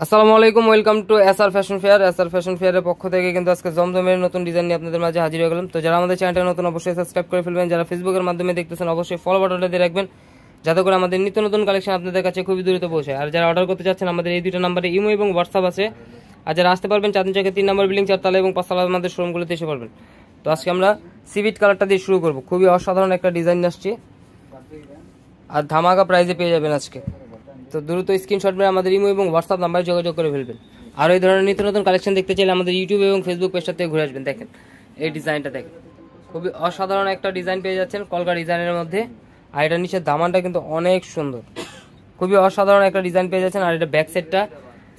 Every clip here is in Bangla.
আসসালামু আলাইকুম, welcome to SR fashion fair. SR fashion ফেয়ারের পক্ষ থেকে কিন্তু আজকে জমজমের নতুন ডিজাইন নিয়ে আপনাদের মাঝে হাজির হয়ে গেলাম। তো যারা আমাদের চ্যানেলটা নতুন অবশ্যই সাবস্ক্রাইব করে ফেলবেন, যারা ফেসবুকের মাধ্যমে দেখতেছেন অবশ্যই ফলো বাটনটা দিয়ে রাখবেন, যাতে করে আমাদের নিত্য নতুন কালেকশন আপনাদের কাছে খুবই দ্রুত পৌঁছায়। আর যারা অর্ডার করতে চাচ্ছেন আমাদের এই দুটো নাম্বারে ইমো এবং হোয়াটসঅ্যাপ আছে। আর যারা আসতে পারবেন চাঁদনি চকের 3 নম্বর বিল্ডিং 4 তলা এবং 5 তলা আমাদের শোরুমগুলোতে এসে পারবেন। তো আজকে আমরা সিভিট কালারটা দিয়ে শুরু করব। খুবই অসাধারণ একটা ডিজাইন আসছে আর ধামাকা প্রাইসে পেয়ে যাবেন আজকে। তো দ্রুত স্ক্রিনশট মেরে আমাদের ইমো এবং হোয়াটসঅ্যাপ নাম্বারে যোগাযোগ করে ফেলবেন। আর এই ধরনের নিত্য নতুন কালেকশন দেখতে চাইলে আমাদের ইউটিউব এবং ফেসবুক পেজটা থেকে ঘুরে আসবেন। দেখেন এই ডিজাইনটা, দেখেন খুবই অসাধারণ একটা ডিজাইন পেয়ে যাচ্ছেন কলকা ডিজাইনের মধ্যে। আর এটার নিচের দামানটা কিন্তু অনেক সুন্দর, খুবই অসাধারণ একটা ডিজাইন পেয়ে যাচ্ছেন। আর এটা ব্যাক সাইডটা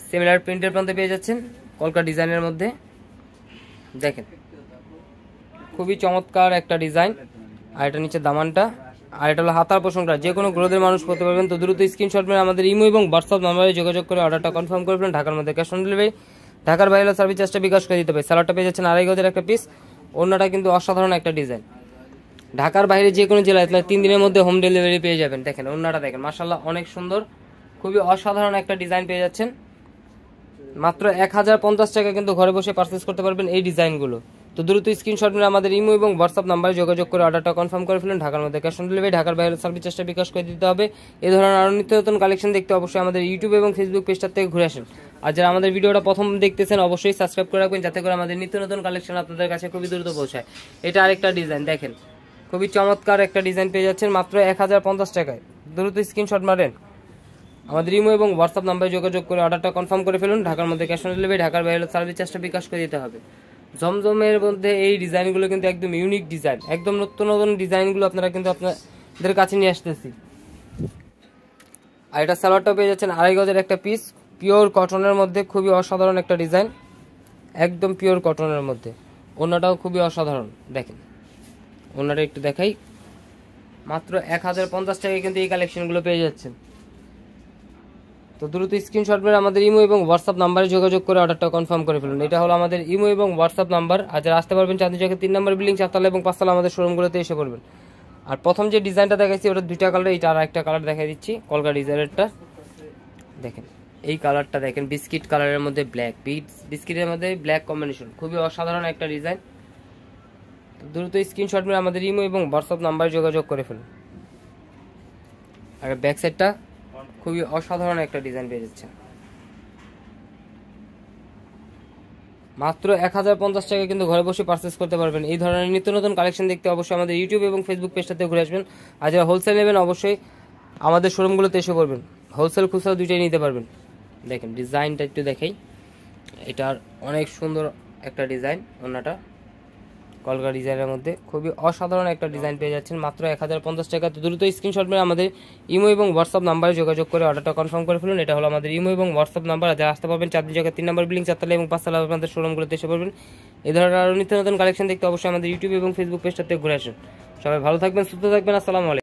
সিমিলার প্রিন্টের প্রান্তে পেয়ে যাচ্ছেন কলকা ডিজাইনের মধ্যে। দেখেন খুবই চমৎকার একটা ডিজাইন। আর এটা নিচের দামানটা, আর এটা হলো হাতার পোষণটা, যে কোনো গ্রোথের মানুষ করতে পারবেন। তো দ্রুত স্ক্রিনশট মেরে আমাদের ইমো এবং হোয়াটসঅ্যাপ নাম্বারে যোগাযোগ করে অর্ডারটা কনফার্ম করে ফেলেন। ঢাকার মধ্যে ক্যাশ অন ডেলিভারি, ঢাকার বাইরে সার্ভিস চার্জটা বিকাশ করে দিতে হবে। স্যালাডটা পেয়ে যাচ্ছেন 2.5 গজের একটা পিস। অন্যটা কিন্তু অসাধারণ একটা ডিজাইন, ঢাকার বাইরে যে কোনো জেলায় 3 দিনের মধ্যে হোম ডেলিভারি পেয়ে যাবেন। দেখেন অন্যটা, দেখেন মাশাআল্লাহ অনেক সুন্দর, খুবই অসাধারণ একটা ডিজাইন পেয়ে যাচ্ছেন। মাত্র 1050 টাকা কিন্তু ঘরে বসে পারচেস করতে পারবেন এই ডিজাইনগুলো। তো দ্রুত স্ক্রিনশট নিয়ে আমাদের ইমো এবং হোয়াটসঅ্যাপ নাম্বারে যোগাযোগ করে অর্ডারটা কনফার্ম করে ফেলুন। ঢাকার মধ্যে ক্যাশ অন ডেলিভারি, ঢাকার বাইরে সার্ভিস চার্জটা বিকাশ করে দিতে হবে। এই ধরনের আরও নিত্য নতুন কালেকশন দেখতে অবশ্যই আমাদের ইউটিউব এবং ফেসবুক পেজটা থেকে ঘুরে আসেন। আর যারা আমাদের ভিডিওটা প্রথম দেখতেছেন অবশ্যই সাবস্ক্রাইব করে রাখবেন, যাতে করে আমাদের নিত্য নতুন কালেকশন আপনাদের কাছে খুবই দ্রুত পৌঁছায়। এটা আরেকটা ডিজাইন, দেখেন খুবই চমৎকার একটা ডিজাইন পেয়ে যাচ্ছেন মাত্র 1050 টাকায়। দ্রুত স্ক্রিনশট মারেন, আমাদের ইমো এবং হোয়াটসঅ্যাপ নাম্বারে যোগাযোগ করে অর্ডারটা কনফার্ম করে ফেলুন। ঢাকার মধ্যে ক্যাশ অন ডেলিভারি, ঢাকার বাইরে সার্ভিস চার্জটা বিকাশ করে দিতে হবে। জমজমের মধ্যে এই ডিজাইনগুলো কিন্তু একদম ইউনিক ডিজাইন, একদম নতুন নতুন ডিজাইনগুলো আপনারা কিন্তু আপনাদের কাছে নিয়ে আসতেছি। আর এটা সালোয়ারটা পেয়ে যাচ্ছেন 2.5 গজের একটা পিস, পিওর কটনের মধ্যে, খুবই অসাধারণ একটা ডিজাইন, একদম পিওর কটনের মধ্যে। ওড়নাটাও খুবই অসাধারণ, দেখেন ওড়নাটা একটু দেখাই। মাত্র 1050 টাকায় কিন্তু এই কালেকশনগুলো পেয়ে যাচ্ছেন। তো দ্রুত স্ক্রিনশট মেরে আমাদের ইমো এবং হোয়াটসঅ্যাপ নাম্বারে যোগাযোগ করে অর্ডারটা কনফার্ম করে ফেলুন। এটা হলো আমাদের ইমো এবং হোয়াটসঅ্যাপ নাম্বার। আর যারা আসতে পারবেন চাঁদনি চকের 3 নম্বর বিল্ডিং 4 তলা এবং 5 তলা আমাদের শোরুমগুলোতে এসে পড়বেন। আর প্রথম যে ডিজাইনটা দেখাচ্ছি ওটা 2টা কালার, এটা আর একটা কালার দেখাই দিচ্ছি কলকা ডিজাইনেরটা। দেখেন এই কালারটা, দেখেন বিস্কিট কালারের মধ্যে ব্ল্যাক, বিস্কিটের মধ্যে ব্ল্যাক কম্বিনেশন, খুবই অসাধারণ একটা ডিজাইন। দ্রুত স্ক্রিনশট মেরে আমাদের ইমো এবং হোয়াটসঅ্যাপ নাম্বারে যোগাযোগ করে ফেলুন। আর ব্যাক সাইডটা খুবই অসাধারণ একটা ডিজাইন পেয়ে যাচ্ছে। মাত্র 1050 টাকা কিন্তু ঘরে বসে পারচেস করতে পারবেন। এই ধরনের নিত্য নতুন কালেকশন দেখতে অবশ্যই আমাদের ইউটিউব এবং ফেসবুক পেজটাতে ঘুরে আসবেন। আর যারা হোলসেল নেবেন অবশ্যই আমাদের শোরুমগুলোতে এসে করবেন, হোলসেল খুচরা দুইটাই নিতে পারবেন। দেখেন ডিজাইনটা একটু দেখাই, এটার অনেক সুন্দর একটা ডিজাইন, ওনাটা কলকা ডিজাইনের মধ্যে খুবই অসাধারণ একটা ডিজাইন পেয়ে যাচ্ছেন মাত্র 1050 টাকা। তো দ্রুত স্ক্রিনশট মেরে আমাদের ইমো এবং হোয়াটসঅ্যাপ নাম্বারে যোগাযোগ করে অর্ডারটা কনফার্ম করে ফেলুন। এটা হলো আমাদের ইমো এবং হোয়াটসঅ্যাপ নাম্বার। আর যারা আসতে পারবেন চাঁদনি চকের 3 নম্বর বিল্ডিং 4 তলা এবং 5 তলা আপনাদের শোরুমগুলোতে এসে পড়বেন। এই ধরনের আরও নিত্য নতুন কালেকশন দেখতে অবশ্যই আমাদের ইউটিউব এবং ফেসবুক পেজটাতে ঘুরে আসুন। সবাই ভালো থাকবেন, সুস্থ থাকবেন, আসসালামু আলাইকুম।